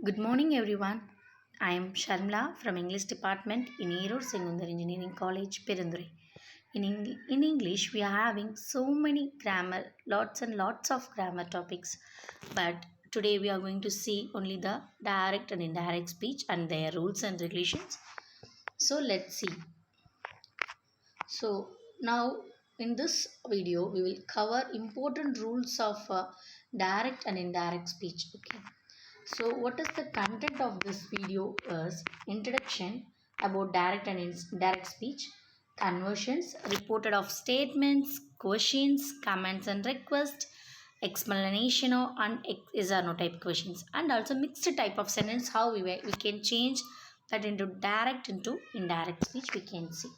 Good morning, everyone. I am Sharmla from English Department in Erode Secondary Engineering College, Perundurai. In English, we are having so many grammar, lots and lots of grammar topics. But today we are going to see only the direct and indirect speech and their rules and regulations. So let's see. So now in this video, we will cover important rules of direct and indirect speech. Okay. So, what is the content of this video is introduction about direct and indirect speech, conversions, reported of statements, questions, comments and requests, explanation or is or no type questions, and also mixed type of sentence. How we can change that into direct into indirect speech. We can see.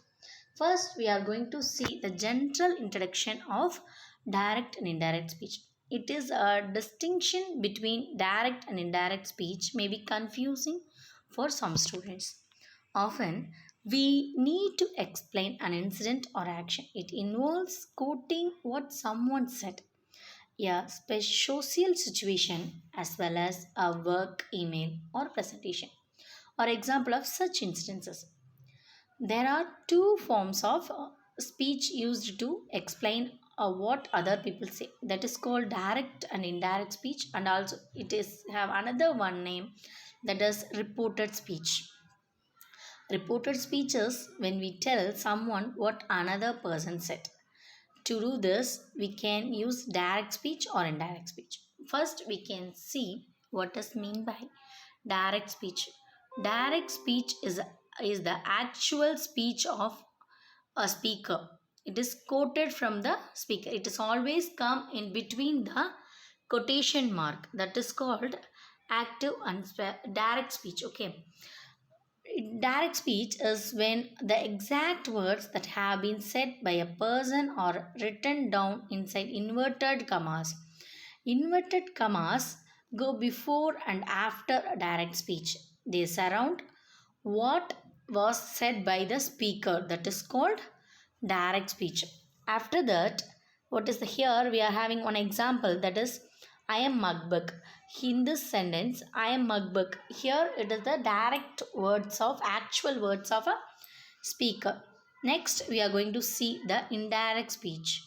First, we are going to see the general introduction of direct and indirect speech. It is a distinction between direct and indirect speech may be confusing for some students. Often, we need to explain an incident or action. It involves quoting what someone said, a social situation, as well as a work email or presentation, or example of such instances. There are two forms of speech used to explain what other people say. That is called direct and indirect speech, and also it is have another one name that is reported speech. Reported speech is when we tell someone what another person said. To do this, we can use direct speech or indirect speech. First, we can see what is mean by direct speech. Direct speech is the actual speech of a speaker. It is quoted from the speaker. It is always come in between the quotation mark. That is called active and direct speech. Okay. Direct speech is when the exact words that have been said by a person are written down inside inverted commas. Inverted commas go before and after a direct speech. They surround what was said by the speaker. That is called direct speech. After that, what is the here we are having one example, that is I am Mugbuk. In this sentence, I am Mugbuk. Here it is the direct words of actual words of a speaker. Next, we are going to see the indirect speech.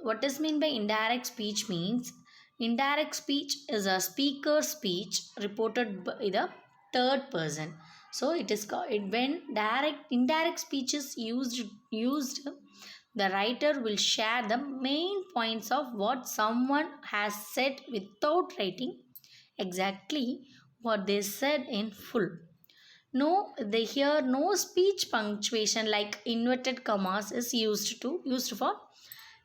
What is meant by indirect speech means indirect speech is a speaker's speech reported by the third person. So it is called when direct indirect speech is used, the writer will share the main points of what someone has said without writing exactly what they said in full. No, they hear no speech punctuation like inverted commas is used for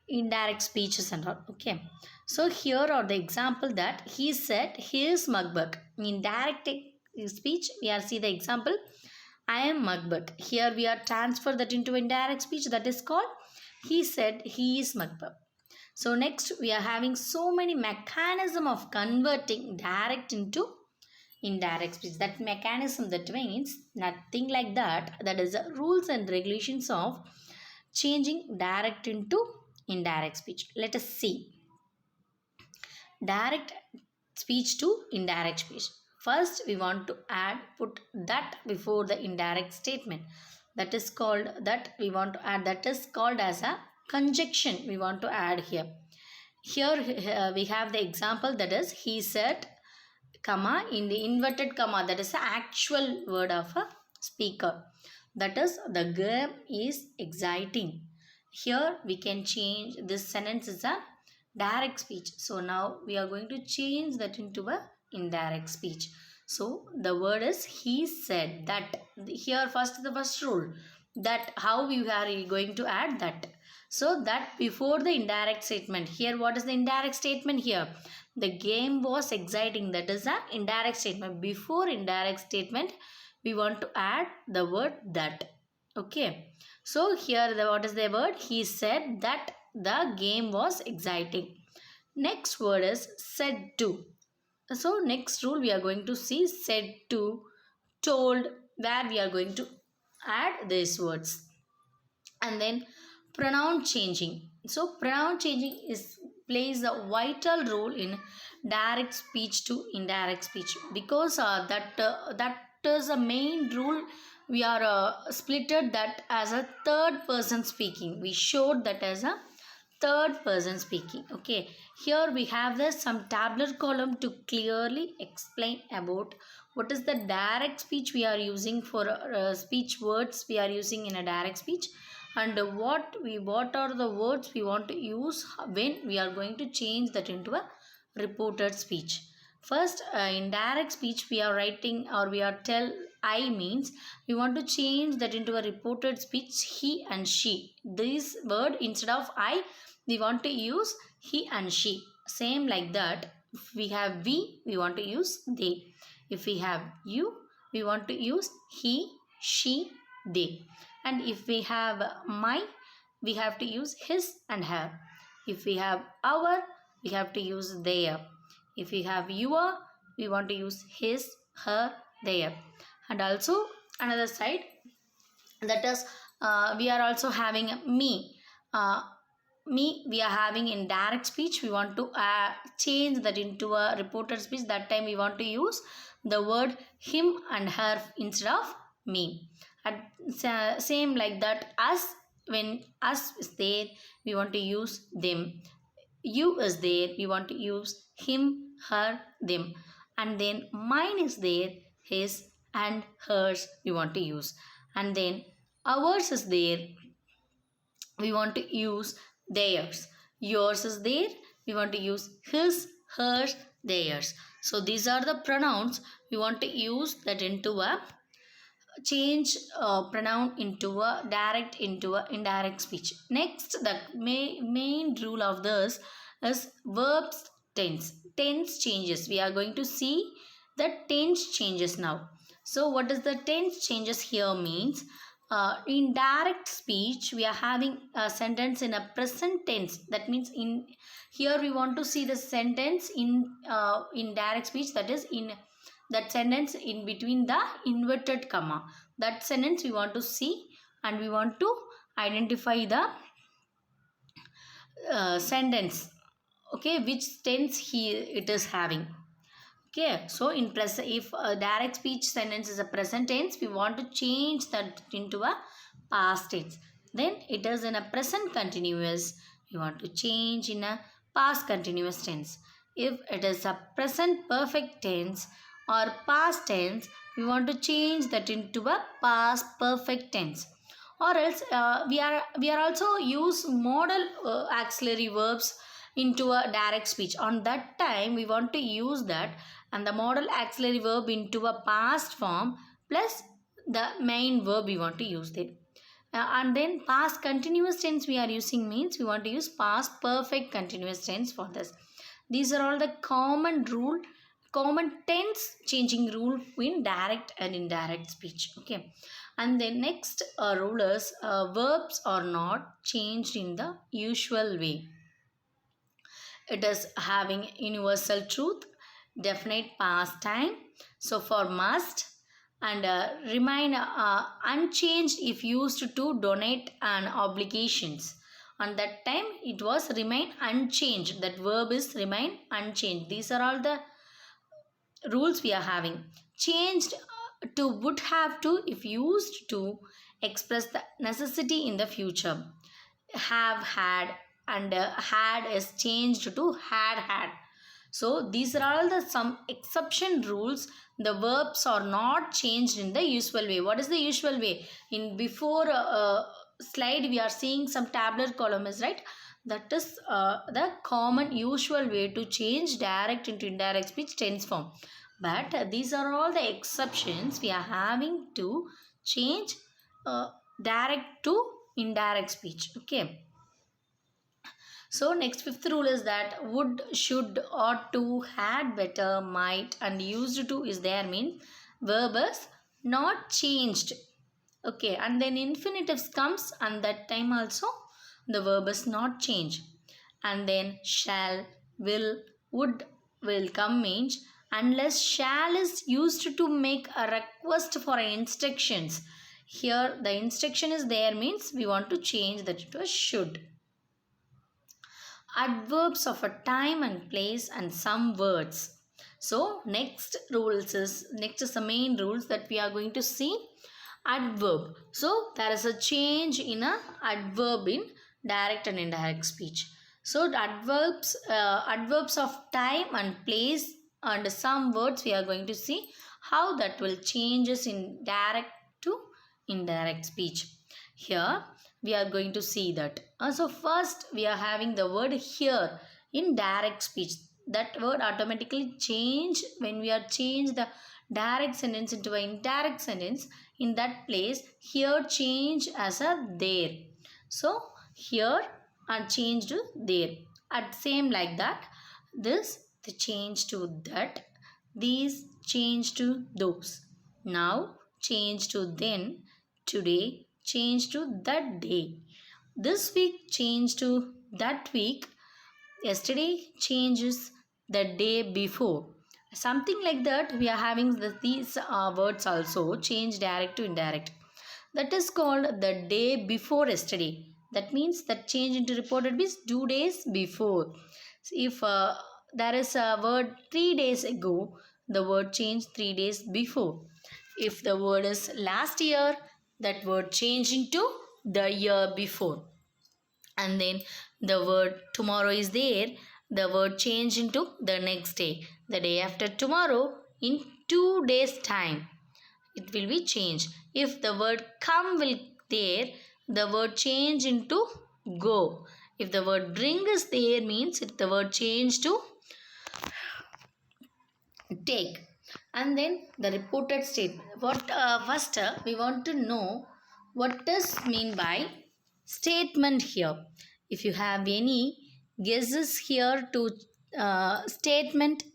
indirect speeches and all. Okay. So here are the example that he said his Mugbuk. In direct speech, we are see the example. I am Mugbuk. Here we are transfer that into indirect speech, that is called he said he is Mugbuk. So next we are having so many mechanism of converting direct into indirect speech. That mechanism, that means nothing like that. That is the rules and regulations of changing direct into indirect speech. Let us see direct speech to indirect speech. First, we want to put that before the indirect statement. That is called that we want to add. That is called as a conjunction. We want to add here. Here we have the example, that is he said, comma, in the inverted comma, that is the actual word of a speaker. That is the game is exciting. Here we can change this sentence is a direct speech. So now we are going to change that into a indirect speech. So the word is he said that. Here first the first rule, that how we are going to add that. So that before the indirect statement. Here what is the indirect statement here? The game was exciting. That is an indirect statement. Before indirect statement, we want to add the word that. Okay. So here what is the word? He said that the game was exciting. Next word is said to. So next rule we are going to see said to, told, where we are going to add these words. And then pronoun changing. So pronoun changing is plays a vital role in direct speech to indirect speech, because that is a main rule. We are splitted that as a third person speaking. We showed that as a third person speaking. Okay, here we have this some tabular column to clearly explain about what is the direct speech we are using for speech words we are using in a direct speech, and what are the words we want to use when we are going to change that into a reported speech. First, in direct speech we are writing, or we are tell I means we want to change that into a reported speech he and she. This word, instead of I, we want to use he and she. Same like that, if we have we want to use they. If we have you, we want to use he, she, they. And if we have my, we have to use his and her. If we have our, we have to use their. If we have your, we want to use his, her, their. And also another side, that is we are also having me. Me we are having in direct speech, we want to change that into a reported speech. That time we want to use the word him and her instead of me. And same like that, us, when us is there, we want to use them. You is there, we want to use him, her, them. And then mine is there, his and hers we want to use. And then ours is there, we want to use theirs. Yours is there, we want to use his, hers, theirs. So these are the pronouns we want to use that into a change pronoun into a direct into a indirect speech. Next, the main rule of this is verbs tense. Tense changes. We are going to see the tense changes now. So what is the tense changes here means? In direct speech, we are having a sentence in a present tense. That means in here we want to see the sentence in direct speech, that is in that sentence in between the inverted comma. That sentence we want to see, and we want to identify the sentence. Okay, which tense it is having. Okay, so in present, if a direct speech sentence is a present tense, we want to change that into a past tense. Then it is in a present continuous, we want to change in a past continuous tense. If it is a present perfect tense or past tense, we want to change that into a past perfect tense. Or else we are also use modal auxiliary verbs into a direct speech. On that time we want to use that, and the modal auxiliary verb into a past form plus the main verb we want to use there. And then past continuous tense we are using means we want to use past perfect continuous tense for this. These are all the common tense changing rule in direct and indirect speech. Okay, and the next rule is verbs are not changed in the usual way. It is having universal truth, definite past time. So for must, and remain unchanged if used to donate and obligations. On that time it was remain unchanged. That verb is remain unchanged. These are all the rules we are having. Changed to would have to if used to express the necessity in the future. Have had, and had is changed to had. So these are all the some exception rules. The verbs are not changed in the usual way. What is the usual way? In before slide we are seeing some tabular columns, right? That is the common usual way to change direct into indirect speech tense form. But these are all the exceptions we are having to change direct to indirect speech. Okay. So next fifth rule is that would, should, ought to, had, better, might, and used to is there means verb is not changed. Okay, and then infinitives comes, and that time also the verb is not changed. And then shall, will, would will come means unless shall is used to make a request for instructions. Here the instruction is there means we want to change that to a should. adverbs of a time and place and some words. So next is the main rules that we are going to see. Adverb. So there is a change in a adverb in direct and indirect speech. So adverbs of time and place and some words we are going to see how that will changes in direct to indirect speech. Here we are going to see that. So first we are having the word here in direct speech. That word automatically change when we are change the direct sentence into an indirect sentence. In that place here change as a there. So here and change to there. At same like that this the change to that. These change to those. Now change to then. Today change to that day. This week change to that week. Yesterday changes the day before. Something like that we are having these words also change direct to indirect. That is called the day before yesterday. That means that change into reported means 2 days before. If there is a word 3 days ago, the word changed 3 days before. If the word is last year, that word changed into the year before. And then the word tomorrow is there, the word changed into the next day. The day after tomorrow, in 2 days time, it will be changed. If the word come will there, the word change into go. If the word bring is there means the word change to take. And then the reported statement. What first we want to know what does mean by statement here. If you have any guesses here to statement.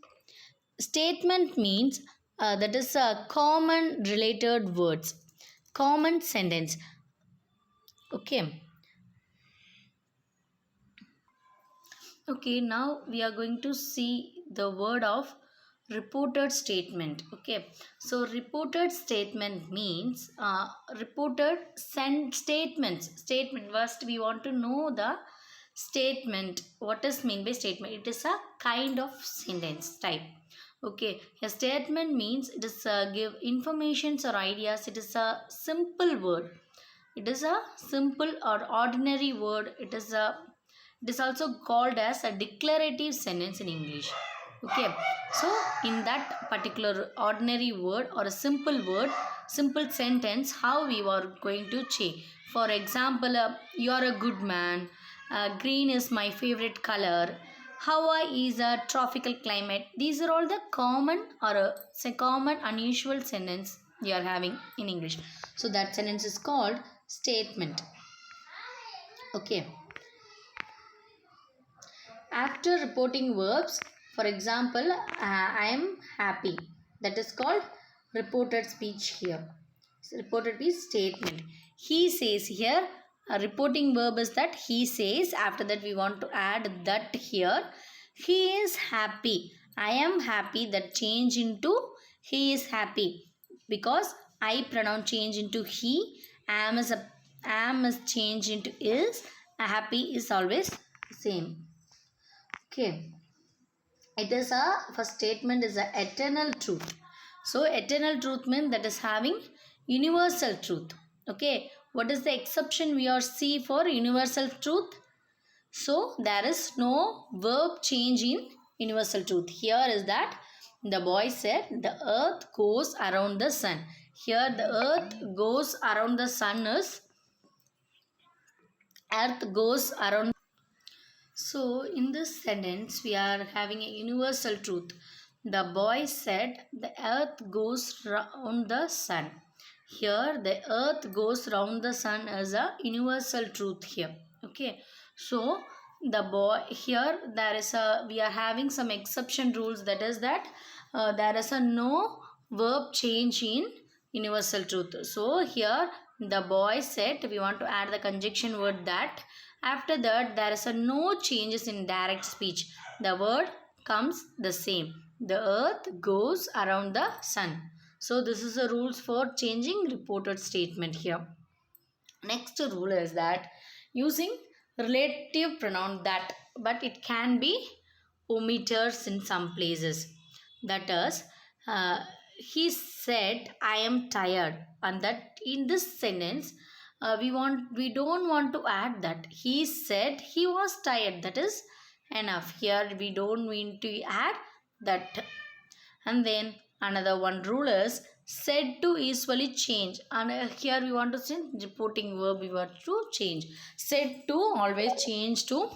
Statement means that is a common related words, common sentence. Okay. Okay, now we are going to see the word of reported statement. Okay, so reported statement means reported statements. Statement. First, we want to know the statement. What is mean by statement? It is a kind of sentence type. Okay, a statement means it is give informations or ideas. It is a simple word. It is a simple or ordinary word. It is also called as a declarative sentence in English. Okay, so in that particular ordinary word or a simple word, simple sentence, how we are going to say. For example, you are a good man. Green is my favorite color. Hawaii is a tropical climate. These are all the common or common unusual sentence you are having in English. So that sentence is called statement. Okay. After reporting verbs, for example, I am happy. That is called reported speech here. So reported speech statement. He says here, a reporting verb is that he says. After that we want to add that here. He is happy. I am happy. That change into he is happy. Because I pronoun change into he. Am is change into is. Happy is always same. Okay, it is a first statement is a eternal truth. So eternal truth means that is having universal truth. Okay, what is the exception we are see for universal truth? So there is no verb change in universal truth. Here is that the boy said the earth goes around the sun. Here the earth goes around the sun is earth goes around. So, in this sentence, we are having a universal truth. The boy said, the earth goes round the sun. Here, the earth goes round the sun as a universal truth here. Okay. So, the boy, here, we are having some exception rules. That is that there is a no verb change in universal truth. So, here, the boy said, we want to add the conjunction word that. After that, there is a no changes in direct speech. The word comes the same. The earth goes around the sun. So, this is the rules for changing reported statement here. Next rule is that using relative pronoun that. but it can be omitters in some places. That is, he said I am tired, and that in this sentence we don't want to add that he said he was tired. That is enough. Here we don't mean to add that. And then another one rule is said to usually change, and here we want to change reporting verb, we want to change. Said to always change to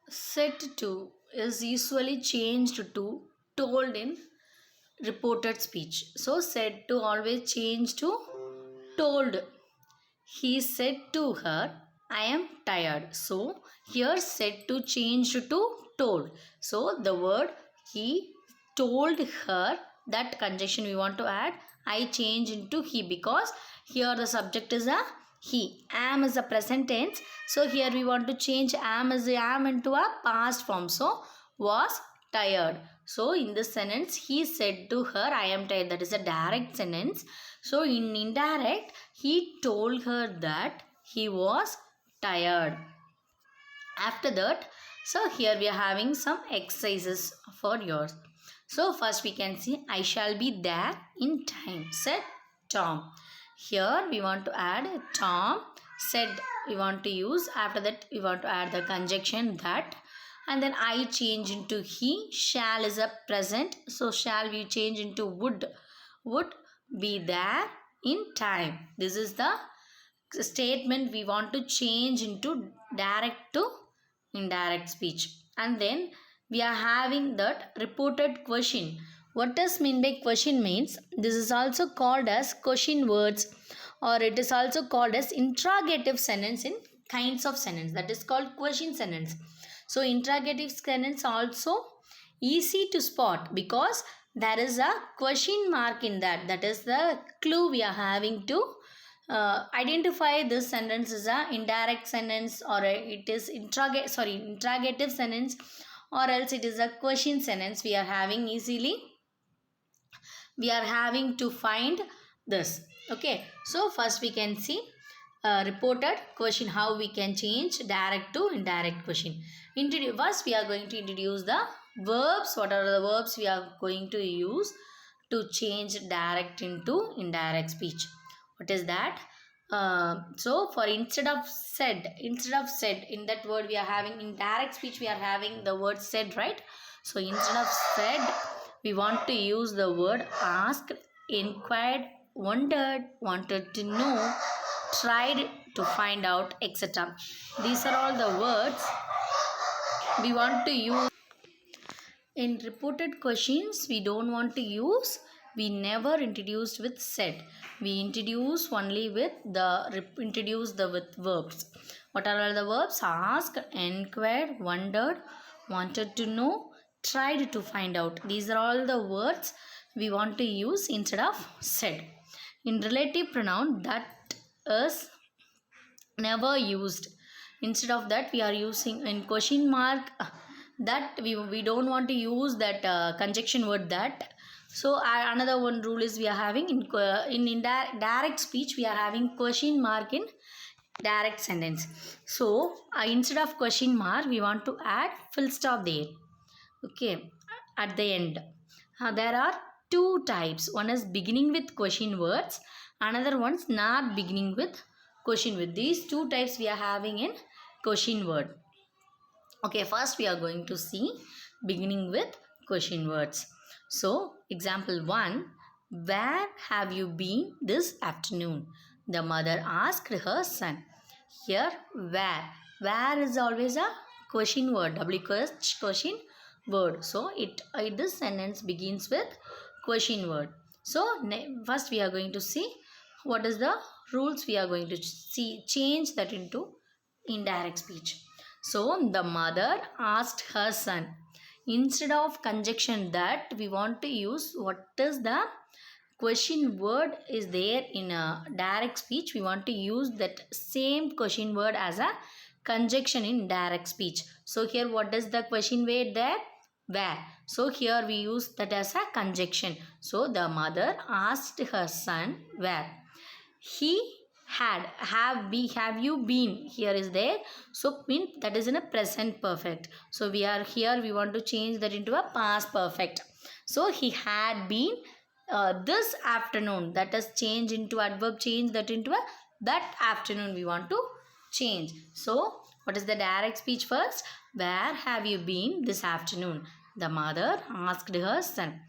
said to is usually changed to told in reported speech. So said to always change to told. He said to her, I am tired. So here said to change to told. So the word he told her, that conjunction we want to add, I change into he, because here the subject is a he. Am is a present tense. So here we want to change am into a past form. So was tired. So in this sentence he said to her, I am tired. That is a direct sentence. So in indirect, he told her that he was tired. After that, so here we are having some exercises for yours. So first we can see, I shall be there in time, said Tom. Here we want to add Tom said, we want to use. After that we want to add the conjunction that, and then I change into he. Shall is a present, so shall we change into would be there in time. This is the statement we want to change into direct to indirect speech. And then we are having that reported question. What does mean by question means, this is also called as question words, or it is also called as interrogative sentence in kinds of sentence. That is called question sentence. So interrogative sentence also easy to spot because there is a question mark in that. That is the clue we are having to identify this sentence is a indirect sentence, or it is interrogative sentence, or else it is a question sentence. We are having easily, we are having to find this. Okay, so first we can see reported question, how we can change direct to indirect question. First we are going to introduce the verbs. What are the verbs we are going to use to change direct into indirect speech? What is that? So for instead of said, in that word we are having in direct speech, we are having the word said, right? So instead of said, we want to use the word asked, inquired, wondered, wanted to know, tried to find out, etc. These are all the words we want to use. In reported questions, we don't want to use, we never introduced with said. We introduce only with with verbs. What are all the verbs? Asked, inquired, wondered, wanted to know, tried to find out. These are all the words we want to use instead of said. In relative pronoun, that is never used. Instead of that, we are using in question mark, that we don't want to use that conjunction word that. So another one rule is we are having in direct speech, we are having question mark in direct sentence. So instead of question mark, we want to add full stop there. Okay, at the end. There are two types. One is beginning with question words, another one's not beginning with question word. These two types we are having in question word. Okay, first we are going to see beginning with question words. So example 1, where have you been this afternoon? The mother asked her son. Here where is always a question word, question word. So this sentence begins with question word. So first we are going to see what is the rules. We are going to see change that into indirect speech. So the mother asked her son. Instead of conjunction that, we want to use what is the question word is there in a direct speech. We want to use that same question word as a conjunction in direct speech. So here what is the question word there? Where. So here we use that as a conjunction. So the mother asked her son where. He have you been here is there, so mean that is in a present perfect. So we are here, we want to change that into a past perfect. So he had been this afternoon, that is change into adverb, change that into a that afternoon we want to change. So what is the direct speech first? Where have you been this afternoon? The mother asked her son.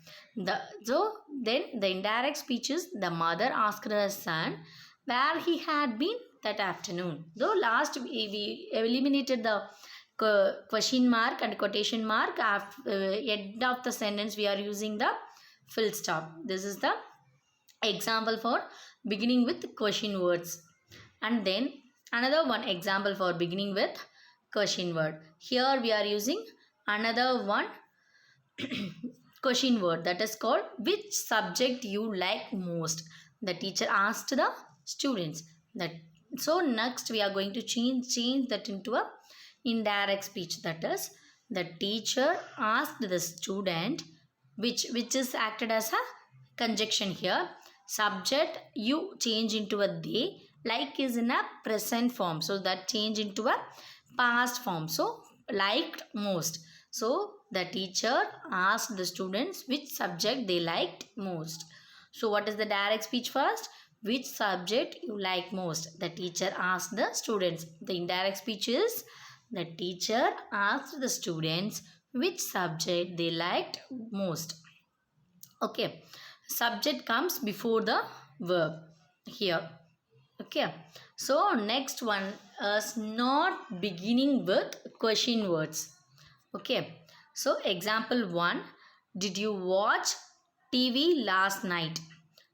So then the indirect speech is the mother asked her son where he had been that afternoon. Though last we eliminated the question mark and quotation mark, after end of the sentence we are using the full stop. This is the example for beginning with question words. And then another one example for beginning with question word. Here we are using another one question word, that is called which subject you like most. The teacher asked the students that. So next we are going to change that into a indirect speech, that is the teacher asked the student, which is acted as a conjunction here. Subject you change into a they, like is in a present form, so that change into a past form. So liked most. So the teacher asked the students which subject they liked most. So what is the direct speech first? Which subject you like most? The teacher asked the students. The indirect speech is the teacher asked the students which subject they liked most. Okay. Subject comes before the verb here. Okay. So next one is not beginning with question words. Okay. So example 1. Did you watch TV last night?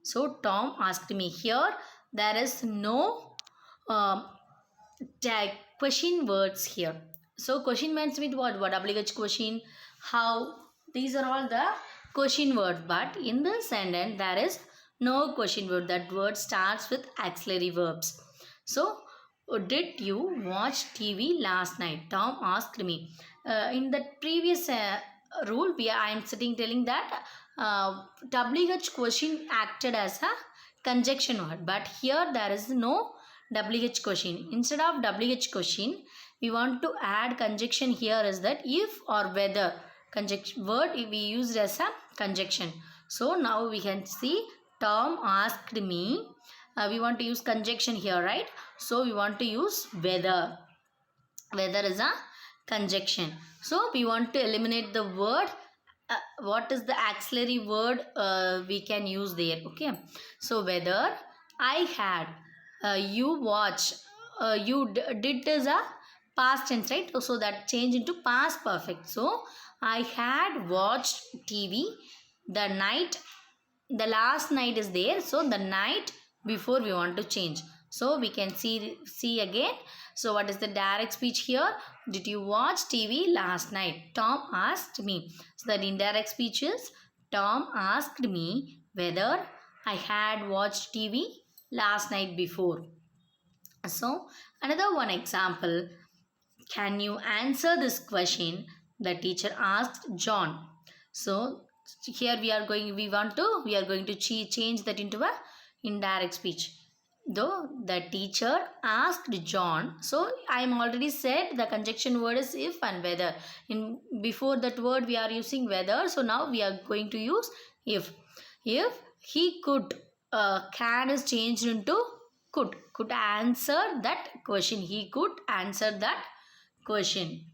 So Tom asked me. Here there is no tag question words here. So question words with what? What obligate question? How? These are all the question words. But in this sentence there is no question word. That word starts with auxiliary verbs. So did you watch TV last night? Tom asked me. In the previous rule, I am sitting telling that WH question acted as a conjunction word. But here there is no WH question. Instead of WH question, we want to add conjunction here is that if or whether conjunction word we used as a conjunction. So now we can see Tom asked me. We want to use conjunction here, right? So we want to use whether. Whether is a conjunction. So we want to eliminate the word. What is the auxiliary word we can use there? Okay. So whether I had, you watch, you did is a past tense, right? So that change into past perfect. So I had watched TV the night, the last night is there, so the night before we want to change. So we can see again. So what is the direct speech here? Did you watch TV last night? Tom asked me. So the indirect speech is Tom asked me whether I had watched TV last night before. So another one example. Can you answer this question? The teacher asked John. So here we are going to change that into a indirect speech. Though the teacher asked John. So I am already said the conjunction word is if and whether. In before that word we are using whether. So now we are going to use if. If he could, can is changed into could answer that question. He could answer that question.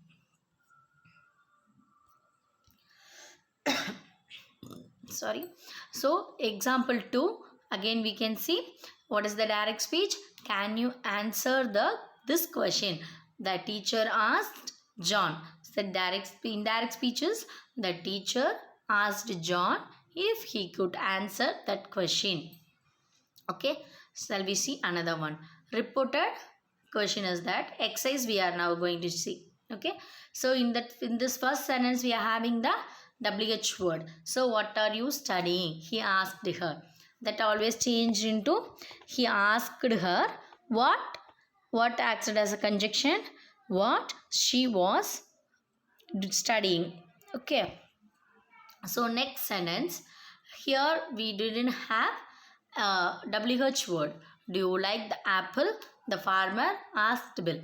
Sorry. So example 2, again we can see what is the direct speech. Can you answer this question? The teacher asked John. So indirect speech is the teacher asked John if he could answer that question. Okay. Shall we see another one? Reported question is that exercise we are now going to see. Okay. So in this first sentence we are having the WH word. So what are you studying? He asked her. That always changed into he asked her what acted as a conjunction, what she was studying. Okay. So next sentence, here we didn't have WH word. Do you like the apple? The farmer asked Bill.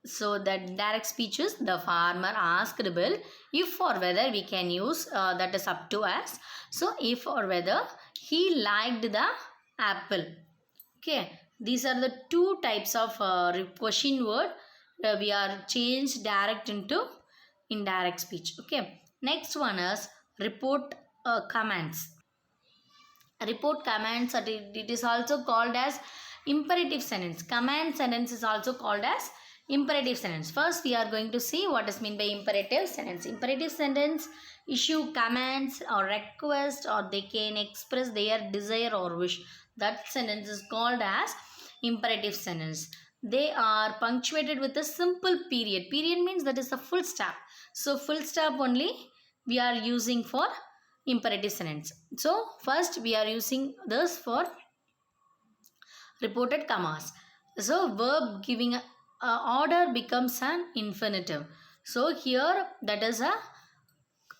So that direct speech is the farmer asked Bill if or whether we can use that is up to us. So if or whether he liked the apple. Okay, these are the two types of question word. We are changed direct into indirect speech. Okay, next one is report commands. Report commands, it is also called as imperative sentence. Command sentence is also called as imperative sentence. First we are going to see what is meant by imperative sentence. Imperative sentence issue commands or request, or they can express their desire or wish. That sentence is called as imperative sentence. They are punctuated with a simple period. Period means that is a full stop. So full stop only we are using for imperative sentence. So first we are using this for reported commas. So verb giving a order becomes an infinitive. So here that is a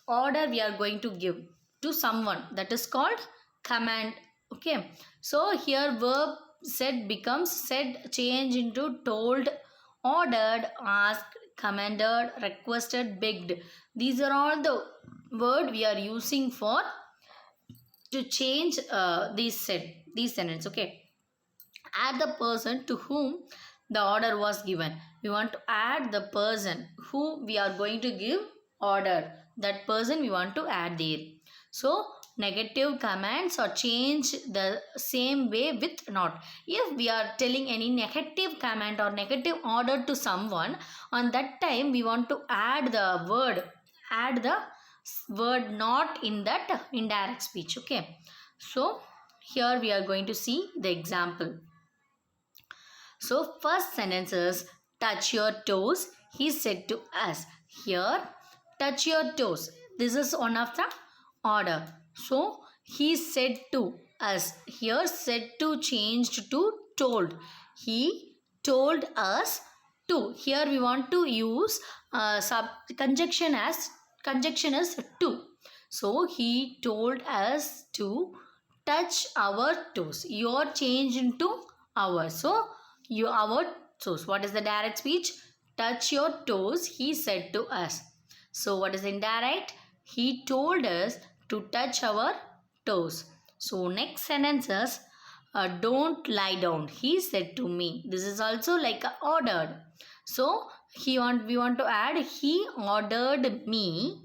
order we are going to give to someone, that is called command. Okay, so here verb said becomes said, change into told, ordered, asked, commanded, requested, begged. These are all the word we are using for to change these sentence. Okay, add the person to whom the order was given. We want to add the person who we are going to give order. That person we want to add there. So negative commands are changed the same way with not. If we are telling any negative command or negative order to someone, on that time we want to add the word not in that indirect speech. Okay, so here we are going to see the example. So first sentence is touch your toes, he said to us. Here touch your toes, this is one of the order. So he said to us. Here said to changed to told. He told us to. Here we want to use conjunction as to. So he told us to touch our toes. Your change into our. So our toes. What is the direct speech? Touch your toes, he said to us. So what is indirect? He told us to touch our toes. So next sentence is don't lie down, he said to me. This is also like a ordered. So we want to add he ordered me.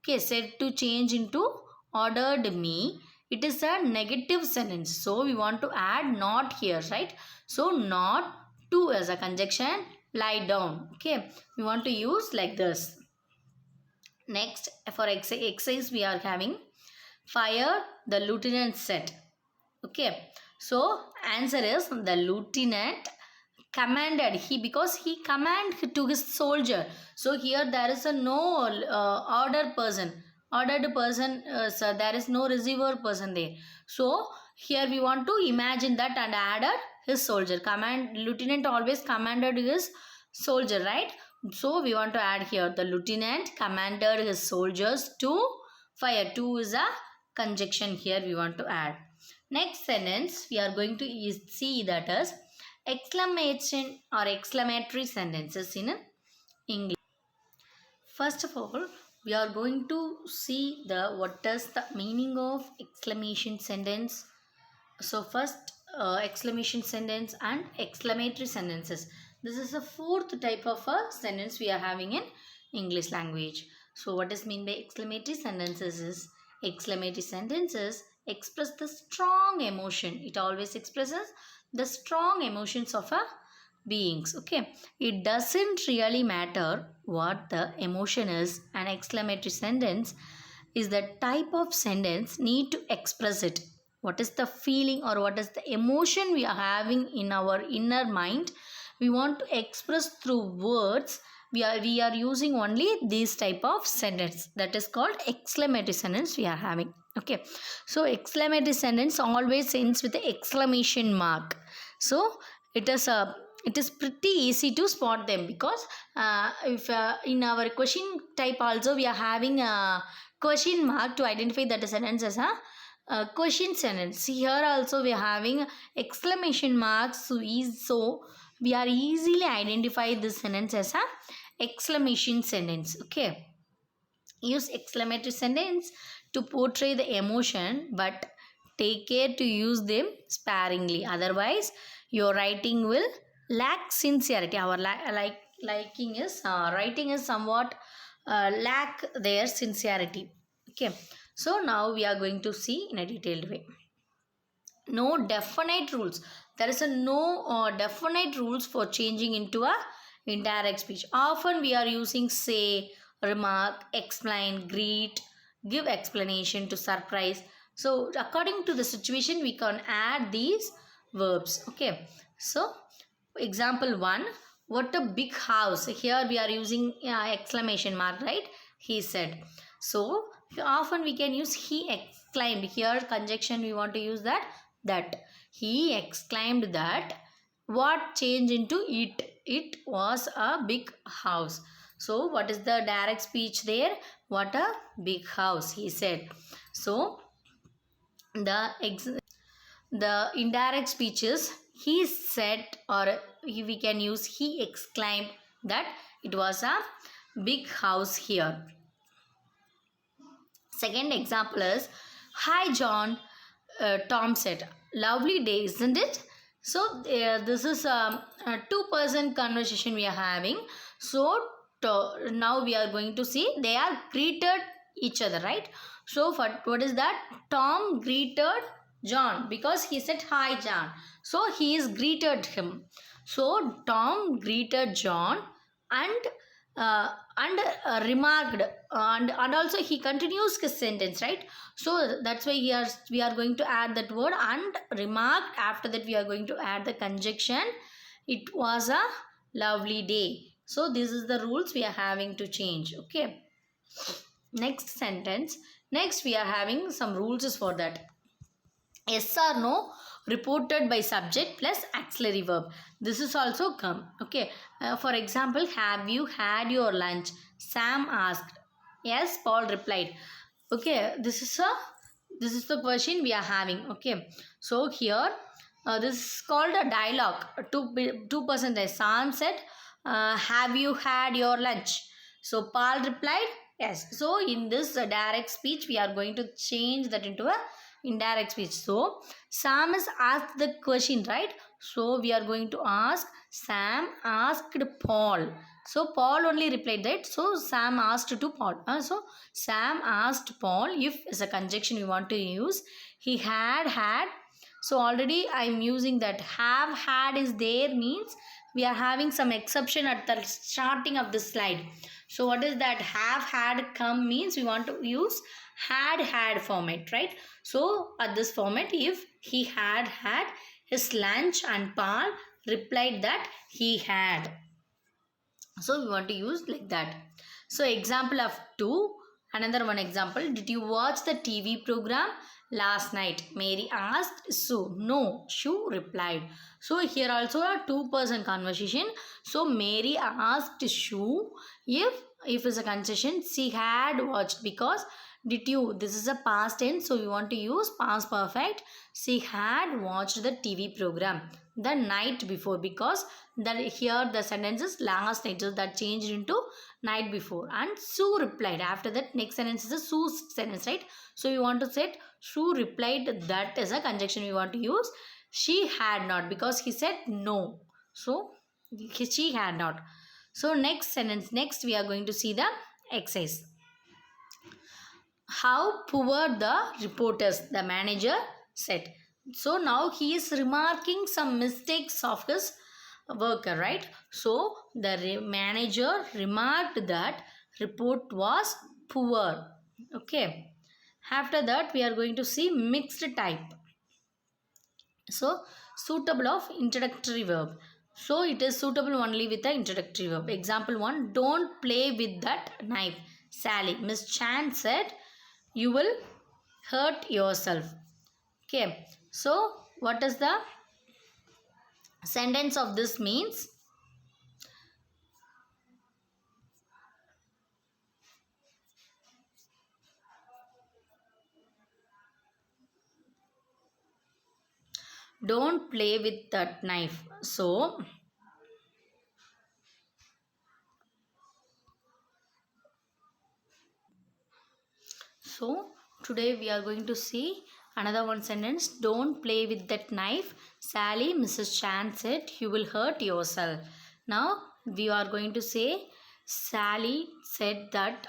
Okay, said to change into ordered me. It is a negative sentence. So we want to add not here, right? So not to as a conjunction, lie down. Okay, we want to use like this. Next, for exercise we are having fire, the lieutenant said. Okay, so answer is the lieutenant commanded. Because he commanded to his soldier. So here there is a no ordered person. So there is no receiver person there. So here we want to imagine that and added his soldier. Lieutenant always commanded his soldier, right? So we want to add here the lieutenant commanded his soldiers to fire. To is a conjunction here we want to add. Next sentence we are going to see that as exclamation or exclamatory sentences in English. First of all, we are going to see what is the meaning of exclamation sentence. So first exclamation sentence and exclamatory sentences. This is the fourth type of a sentence we are having in English language. So what is mean by exclamatory sentences is exclamatory sentences express the strong emotion. It always expresses the strong emotions of a beings. Okay, it doesn't really matter what the emotion is. An exclamatory sentence is the type of sentence need to express it. What is the feeling or what is the emotion we are having in our inner mind, we want to express through words. We are using only this type of sentence, that is called exclamatory sentence we are having. Okay, so exclamatory sentence always ends with the exclamation mark. So it is pretty easy to spot them, because if in our question type also we are having a question mark to identify that the sentence as a question sentence. See here also we are having exclamation marks. So we are easily identify this sentence as a exclamation sentence. Okay. Use exclamatory sentence to portray the emotion, but take care to use them sparingly. Otherwise, your writing will lack sincerity. Our liking is writing is somewhat lack their sincerity. Okay. So now we are going to see in a detailed way. No definite rules. There is a no definite rules for changing into a indirect speech. Often we are using say, remark, explain, greet, give explanation, to surprise. So according to the situation we can add these verbs. Okay. So example 1, what a big house. Here we are using exclamation mark, right? He said. So often we can use he exclaimed. Here conjunction we want to use that he exclaimed that. What changed into it was a big house. So what is the direct speech there? What a big house, he said. So the indirect speeches, he said, or we can use he exclaimed that it was a big house here. Second example is, hi John, Tom said. Lovely day, isn't it? So this is a two-person conversation we are having. So now we are going to see they are greeted each other, right? So what is that? Tom greeted John because he said hi John. So he is greeted him. So Tom greeted John and remarked, and also he continues his sentence, right? So that's why we are going to add that word and remarked. After that we are going to add the conjunction, it was a lovely day. So this is the rules we are having to change. Okay. Next sentence. Next we are having some rules for that. Yes or no reported by subject plus auxiliary verb. This is also come. Okay. For example, have you had your lunch? Sam asked. Yes, Paul replied. Okay, this is the question we are having. Okay. So here this is called a dialogue. Two person. Sam said, have you had your lunch? So Paul replied, yes. So in this direct speech we are going to change that into a indirect speech. So Sam is asked the question, right? So we are going to ask, Sam asked Paul. So Paul only replied that. So Sam asked to Paul. So Sam asked Paul if as a conjunction we want to use. He had. So already I am using that. Have had is there means we are having some exception at the starting of the slide. So what is that? Have had come means we want to use had format, right? So at this format, if he had his lunch and Paul replied that he had. So we want to use like that. So example of 2, another one example. Did you watch the TV program last night? Mary asked Sue. No, Sue replied. So here also a two-person conversation. So Mary asked Sue if is a concession she had watched, because did you, this is a past tense, so we want to use past perfect. She had watched the TV program the night before, because that here the sentence is last night, so that changed into night before. And Sue replied. After that next sentence is a Sue's sentence, right? So we want to say Sue replied, that is a conjunction we want to use. She had not, because he said no, so she had not. So next sentence, next we are going to see the exercise. How poor the reporters, the manager said. So now he is remarking some mistakes of his worker, right? So the manager remarked that report was poor. Okay. After that we are going to see mixed type. So suitable of introductory verb. So it is suitable only with the introductory verb. Example 1, don't play with that knife, Sally. Miss Chan said, you will hurt yourself. Okay. So what is the sentence of this means? don't play with that knife. So today we are going to see another one sentence. Don't play with that knife. Sally, Mrs. Chan said, you will hurt yourself. Now we are going to say Sally said that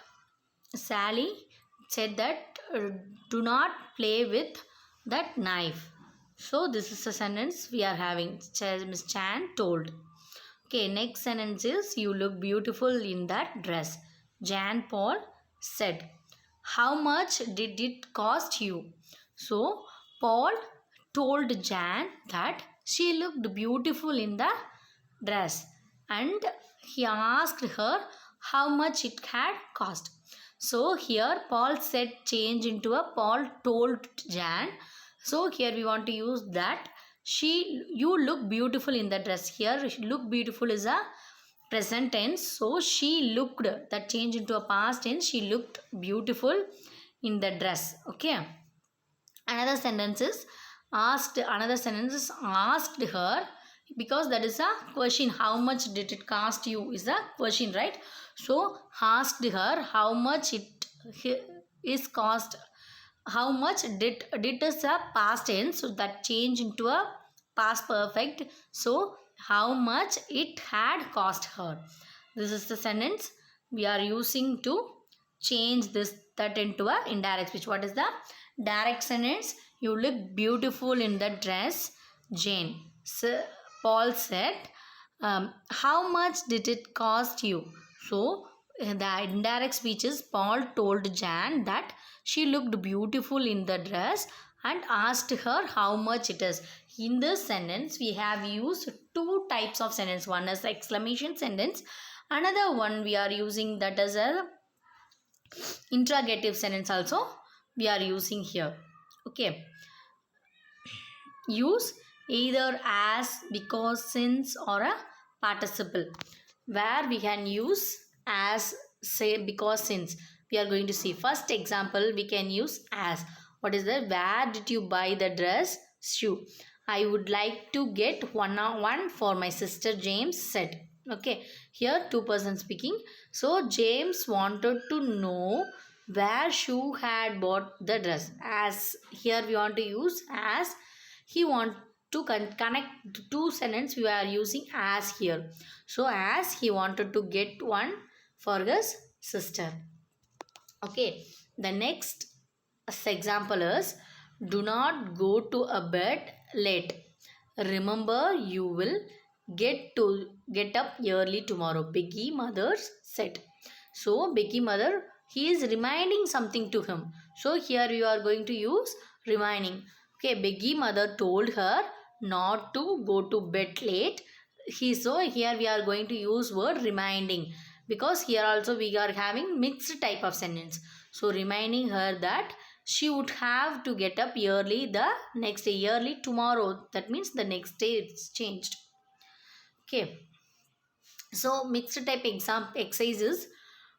do not play with that knife. So this is a sentence we are having. Miss Chan told. Okay, next sentence is you look beautiful in that dress. Jan Paul said. How much did it cost you? So Paul told Jan that she looked beautiful in the dress and he asked her how much it had cost. So here Paul said change into a Paul told Jan. So here we want to use that you look beautiful in the dress. Here look beautiful is a present tense. So she looked, that change into a past tense, she looked beautiful in the dress. Okay. Another sentence is asked her, because that is a question. How much did it cost you is a question, right? So asked her how much it is cost. How much did is a past tense, so that change into a past perfect. So how much it had cost her. This is the sentence we are using to change that into a indirect speech. What is the direct sentence? You look beautiful in the dress, Jane. So Paul said, how much did it cost you? So the indirect speech is Paul told Jan that she looked beautiful in the dress and asked her how much it is. In this sentence, we have used two types of sentence. One is exclamation sentence. Another one we are using that as a interrogative sentence also we are using here. Okay. Use either as, because, since or a participle. Where we can use as, say, because, since. We are going to see. First example we can use as. What is that? Where did you buy the dress? Shoe. I would like to get one for my sister, James said. Okay. Here two persons speaking. So James wanted to know where Shu had bought the dress. As here we want to use as. He want to connect two sentences we are using as here. So as he wanted to get one for his sister. Okay. The next example is do not go to a bed late. Remember you will get up early tomorrow. Becky mother said. So Becky mother, he is reminding something to him. So here you are going to use reminding. Okay, Becky mother told her not to go to bed late. So here we are going to use word reminding, because here also we are having mixed type of sentence. So reminding her that she would have to get up early the next day, early tomorrow. That means the next day it's changed. Okay. So mixed type exercises.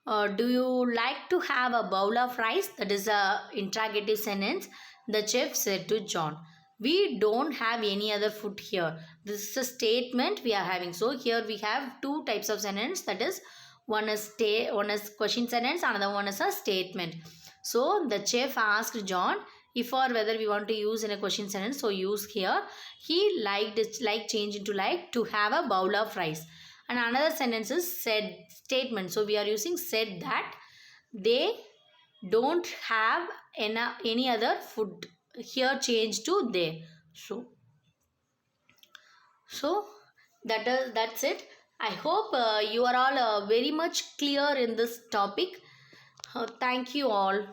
Do you like to have a bowl of rice? That is a interrogative sentence. The chef said to John, we don't have any other food here. This is a statement we are having. So here we have two types of sentence. That is one is question sentence, another one is a statement. So the chef asked John if or whether we want to use in a question sentence. So use here. He liked it, like change into like, to have a bowl of rice. And another sentence is said statement. So we are using said that they don't have any other food. Here change to they. So that's it. I hope you are all very much clear in this topic. Thank you all.